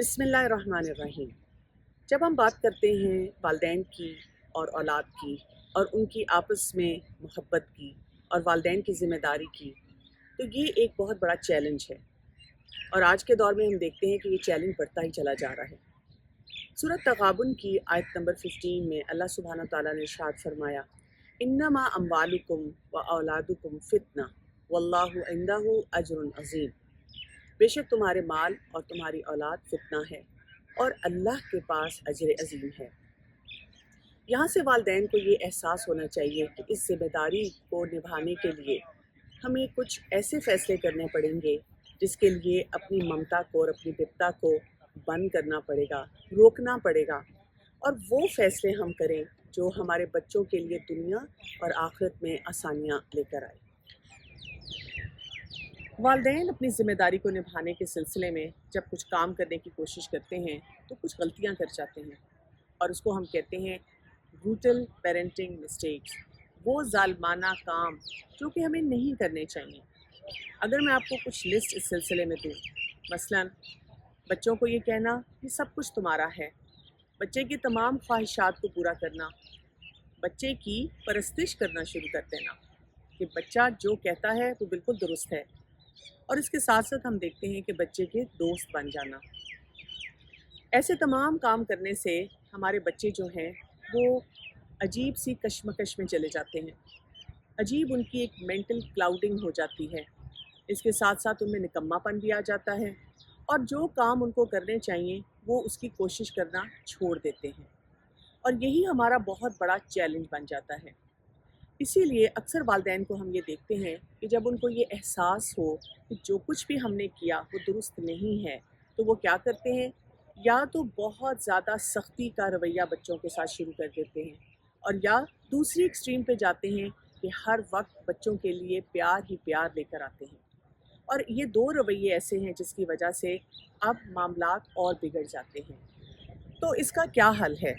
बिस्मिल्लाहिर्रहमानिर्रहीम। जब हम बात करते हैं वालिदैन की और औलाद की और उनकी आपस में मोहब्बत की और वालिदैन की ज़िम्मेदारी की, तो ये एक बहुत बड़ा चैलेंज है और आज के दौर में हम देखते हैं कि ये चैलेंज बढ़ता ही चला जा रहा है। सूरत तगाबुन की आयत नंबर 15 में अल्लाह सुब्हानहू तआला ने इरशाद फरमाया, इन्नमा अम्वालुकुम व औलादुकुम फितना वल्लाहु इंदहु अजरुन अज़ीम। बेशक तुम्हारे माल और तुम्हारी औलाद फितना है और अल्लाह के पास अजर अजीम है। यहाँ से वालिदैन को ये एहसास होना चाहिए कि इस जिम्मेदारी को निभाने के लिए हमें कुछ ऐसे फ़ैसले करने पड़ेंगे जिसके लिए अपनी ममता को और अपनी विपदा को बंद करना पड़ेगा, रोकना पड़ेगा, और वो फ़ैसले हम करें जो हमारे बच्चों के लिए दुनिया और आखिरत में आसानियाँ लेकर आए। वालिदैन अपनी ज़िम्मेदारी को निभाने के सिलसिले में जब कुछ काम करने की कोशिश करते हैं तो कुछ गलतियां कर जाते हैं और उसको हम कहते हैं ब्रूटल पेरेंटिंग मिस्टेक्स, वो जालिमाना काम जो कि हमें नहीं करने चाहिए। अगर मैं आपको कुछ लिस्ट इस सिलसिले में दूँ, मसलन बच्चों को ये कहना कि सब कुछ तुम्हारा है, बच्चे की तमाम ख्वाहिशात को पूरा करना, बच्चे की परस्तिश करना शुरू कर देना कि बच्चा जो कहता है वो बिल्कुल दुरुस्त है, और इसके साथ साथ हम देखते हैं कि बच्चे के दोस्त बन जाना। ऐसे तमाम काम करने से हमारे बच्चे जो हैं वो अजीब सी कश्मकश में चले जाते हैं, अजीब उनकी एक मेंटल क्लाउडिंग हो जाती है। इसके साथ साथ उनमें निकम्मापन भी आ जाता है और जो काम उनको करने चाहिए वो उसकी कोशिश करना छोड़ देते हैं, और यही हमारा बहुत बड़ा चैलेंज बन जाता है। इसीलिए अक्सर वालिदैन को हम ये देखते हैं कि जब उनको ये एहसास हो कि जो कुछ भी हमने किया वो दुरुस्त नहीं है, तो वो क्या करते हैं, या तो बहुत ज़्यादा सख्ती का रवैया बच्चों के साथ शुरू कर देते हैं, और या दूसरी एक्सट्रीम पे जाते हैं कि हर वक्त बच्चों के लिए प्यार ही प्यार लेकर आते हैं। और ये दो रवैये ऐसे हैं जिसकी वजह से अब मामलात और बिगड़ जाते हैं। तो इसका क्या हल है,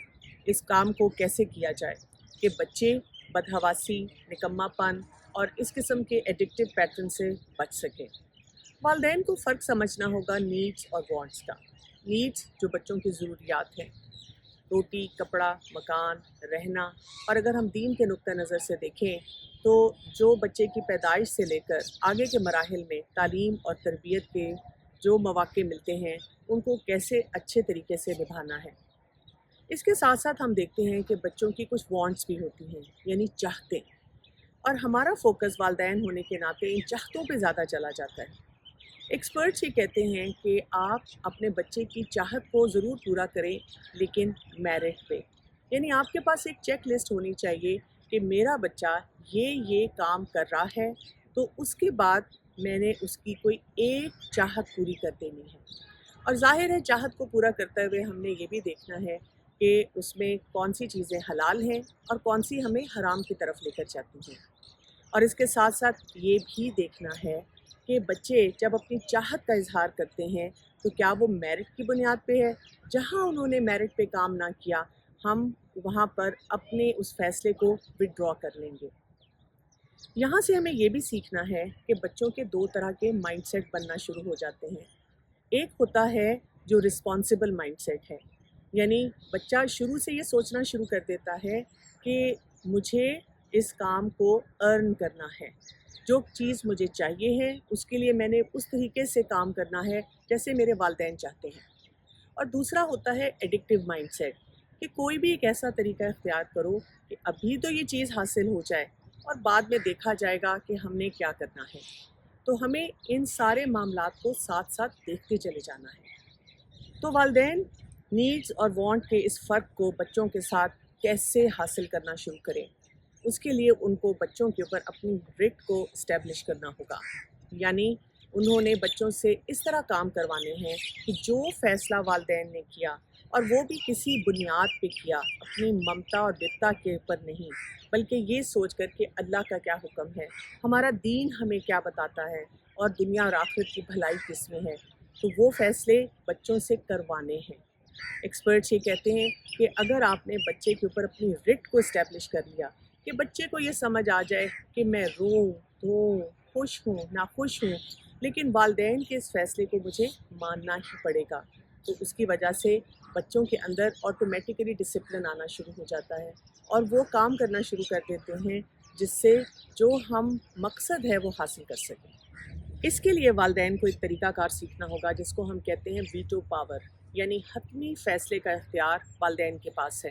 इस काम को कैसे किया जाए कि बच्चे बदहवासी, निकम्मापन और इस किस्म के एडिक्टिव पैटर्न से बच सकें। वालिदैन को फ़र्क समझना होगा नीड्स और वांट्स का। नीड्स जो बच्चों की ज़रूरियात हैं, रोटी, कपड़ा, मकान, रहना, और अगर हम दीन के नुक्ता नज़र से देखें तो जो बच्चे की पैदाइश से लेकर आगे के मराहिल में तालीम और तरबियत के जो मौक़े मिलते हैं उनको कैसे अच्छे तरीके से निभाना है। इसके साथ साथ हम देखते हैं कि बच्चों की कुछ वांट्स भी होती हैं, यानी चाहते, और हमारा फोकस वालिदैन होने के नाते इन चाहतों पे ज़्यादा चला जाता है। एक्सपर्ट्स ये कहते हैं कि आप अपने बच्चे की चाहत को ज़रूर पूरा करें, लेकिन मेरिट पे, यानी आपके पास एक चेक लिस्ट होनी चाहिए कि मेरा बच्चा ये काम कर रहा है तो उसके बाद मैंने उसकी कोई एक चाहत पूरी कर देनी है। और ज़ाहिर है चाहत को पूरा करते हुए हमने ये भी देखना है कि उसमें कौन सी चीज़ें हलाल हैं और कौन सी हमें हराम की तरफ लेकर जाती हैं। और इसके साथ साथ ये भी देखना है कि बच्चे जब अपनी चाहत का इजहार करते हैं तो क्या वो मेरिट की बुनियाद पे है, जहाँ उन्होंने मेरिट पे काम ना किया हम वहाँ पर अपने उस फैसले को विड्रॉ कर लेंगे। यहाँ से हमें ये भी सीखना है कि बच्चों के दो तरह के माइंडसेट बनना शुरू हो जाते हैं। एक होता है जो रिस्पॉन्सिबल माइंडसेट है, यानी बच्चा शुरू से ये सोचना शुरू कर देता है कि मुझे इस काम को अर्न करना है, जो चीज़ मुझे चाहिए है उसके लिए मैंने उस तरीके से काम करना है जैसे मेरे वालिदैन चाहते हैं। और दूसरा होता है एडिक्टिव माइंडसेट, कि कोई भी एक ऐसा तरीका इख्तियार करो कि अभी तो ये चीज़ हासिल हो जाए और बाद में देखा जाएगा कि हमने क्या करना है। तो हमें इन सारे मामलात को साथ साथ देखते चले जाना है। तो वालिदैन नीड्स और वांट के इस फ़र्क को बच्चों के साथ कैसे हासिल करना शुरू करें, उसके लिए उनको बच्चों के ऊपर अपनी रिट को इस्टेब्लिश करना होगा, यानी उन्होंने बच्चों से इस तरह काम करवाने हैं कि जो फ़ैसला वालिदैन ने किया, और वो भी किसी बुनियाद पे किया, अपनी ममता और बित्ता के ऊपर नहीं, बल्कि ये सोच कर कि अल्लाह का क्या हुक्म है, हमारा दीन हमें क्या बताता है और दुनिया और आखिरत की भलाई किस में है, तो वो फ़ैसले बच्चों से करवाने हैं। एक्सपर्ट्स ये कहते हैं कि अगर आपने बच्चे के ऊपर अपनी रिट को इस्टेब्लिश कर लिया कि बच्चे को ये समझ आ जाए कि मैं रोऊँ, धोऊँ, खुश हूँ, नाखुश हूँ, लेकिन वालिदैन के इस फ़ैसले को मुझे मानना ही पड़ेगा, تو اس کی وجہ سے بچوں کے اندر آٹومیٹکلی ڈسپلن آنا شروع ہو جاتا ہے اور وہ کام کرنا شروع کر دیتے ہیں جس سے جو ہم مقصد ہے وہ حاصل کر سکیں۔ اس کے لیے والدین کو ایک طریقہ کار سیکھنا ہوگا جس کو ہم کہتے ہیں ویٹو پاور، یعنی حتمی فیصلے کا اختیار والدین کے پاس ہے۔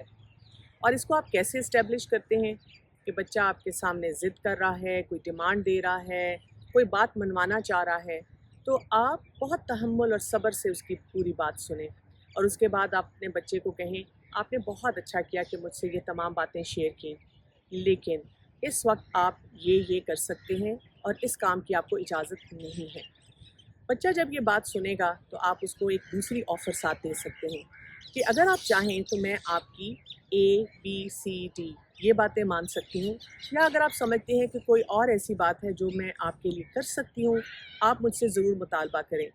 اور اس کو آپ کیسے اسٹیبلش کرتے ہیں کہ بچہ آپ کے سامنے ضد کر رہا ہے، کوئی ڈیمانڈ دے رہا ہے، کوئی بات منوانا چاہ رہا ہے، تو آپ بہت تحمل اور صبر سے اس کی پوری بات سنیں اور اس کے بعد آپ اپنے بچے کو کہیں آپ نے بہت اچھا کیا کہ مجھ سے یہ تمام باتیں شیئر کیں، لیکن اس وقت آپ یہ کر سکتے ہیں اور اس کام کی آپ کو اجازت نہیں ہے۔ بچہ جب یہ بات سنے گا تو آپ اس کو ایک دوسری آفر ساتھ دے سکتے ہیں کہ اگر آپ چاہیں تو میں آپ کی ABCD یہ باتیں مان سکتی ہوں، یا اگر آپ سمجھتے ہیں کہ کوئی اور ایسی بات ہے جو میں آپ کے لیے کر سکتی ہوں، آپ مجھ سے ضرور مطالبہ کریں۔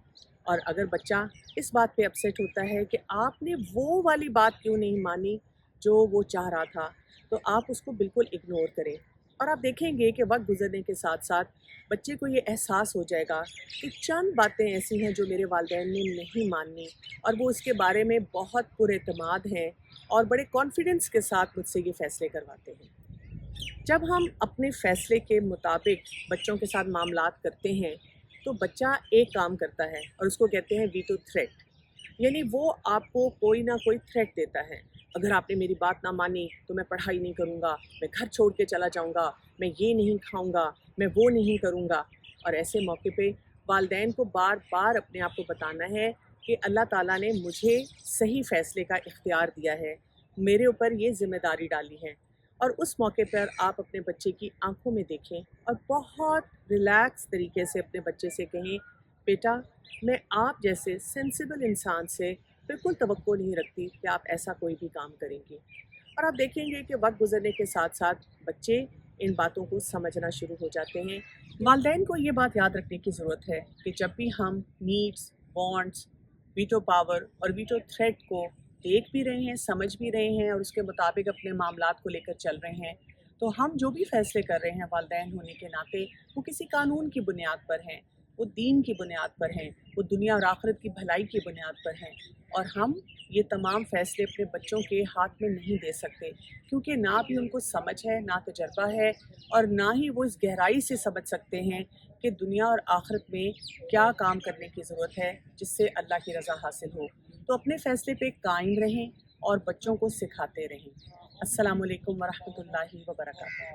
اور اگر بچہ اس بات پہ اپسیٹ ہوتا ہے کہ آپ نے وہ والی بات کیوں نہیں مانی جو وہ چاہ رہا تھا، تو آپ اس کو بالکل اگنور کریں۔ اور آپ دیکھیں گے کہ وقت گزرنے کے ساتھ ساتھ بچے کو یہ احساس ہو جائے گا کہ چند باتیں ایسی ہیں جو میرے والدین نے نہیں مانی اور وہ اس کے بارے میں بہت پر اعتماد ہیں اور بڑے کانفیڈنس کے ساتھ مجھ سے یہ فیصلے کرواتے ہیں۔ جب ہم اپنے فیصلے کے مطابق بچوں کے ساتھ معاملات کرتے ہیں تو بچہ ایک کام کرتا ہے اور اس کو کہتے ہیں ویٹو تھریٹ، یعنی وہ آپ کو کوئی نہ کوئی تھریٹ دیتا ہے۔ اگر آپ نے میری بات نہ مانی تو میں پڑھائی نہیں کروں گا، میں گھر چھوڑ کے چلا جاؤں گا، میں یہ نہیں کھاؤں گا، میں وہ نہیں کروں گا۔ اور ایسے موقع پہ والدین کو بار بار اپنے آپ کو بتانا ہے کہ اللہ تعالیٰ نے مجھے صحیح فیصلے کا اختیار دیا ہے، میرے اوپر یہ ذمہ داری ڈالی ہے۔ اور اس موقع پر آپ اپنے بچے کی آنکھوں میں دیکھیں اور بہت ریلیکس طریقے سے اپنے بچے سے کہیں بیٹا میں آپ جیسے سینسیبل انسان سے بالکل توقع نہیں رکھتی کہ آپ ایسا کوئی بھی کام کریں گے۔ اور آپ دیکھیں گے کہ وقت گزرنے کے ساتھ ساتھ بچے ان باتوں کو سمجھنا شروع ہو جاتے ہیں۔ والدین کو یہ بات یاد رکھنے کی ضرورت ہے کہ جب بھی ہم نیڈس، وانٹس، ویٹو پاور اور ویٹو تھریٹ کو دیکھ بھی رہے ہیں، سمجھ بھی رہے ہیں اور اس کے مطابق اپنے معاملات کو لے کر چل رہے ہیں، تو ہم جو بھی فیصلے کر رہے ہیں والدین ہونے کے ناطے وہ کسی قانون کی بنیاد پر ہیں، وہ دین کی بنیاد پر ہیں، وہ دنیا اور آخرت کی بھلائی کی بنیاد پر ہیں۔ اور ہم یہ تمام فیصلے اپنے بچوں کے ہاتھ میں نہیں دے سکتے کیونکہ نہ بھی ان کو سمجھ ہے، نہ تجربہ ہے، اور نہ ہی وہ اس گہرائی سے سمجھ سکتے ہیں کہ دنیا اور آخرت میں کیا کام کرنے کی ضرورت ہے جس سے اللہ کی رضا حاصل ہو۔ تو اپنے فیصلے پہ قائم رہیں اور بچوں کو سکھاتے رہیں۔ السلام علیکم ورحمۃ اللہ وبرکاتہ۔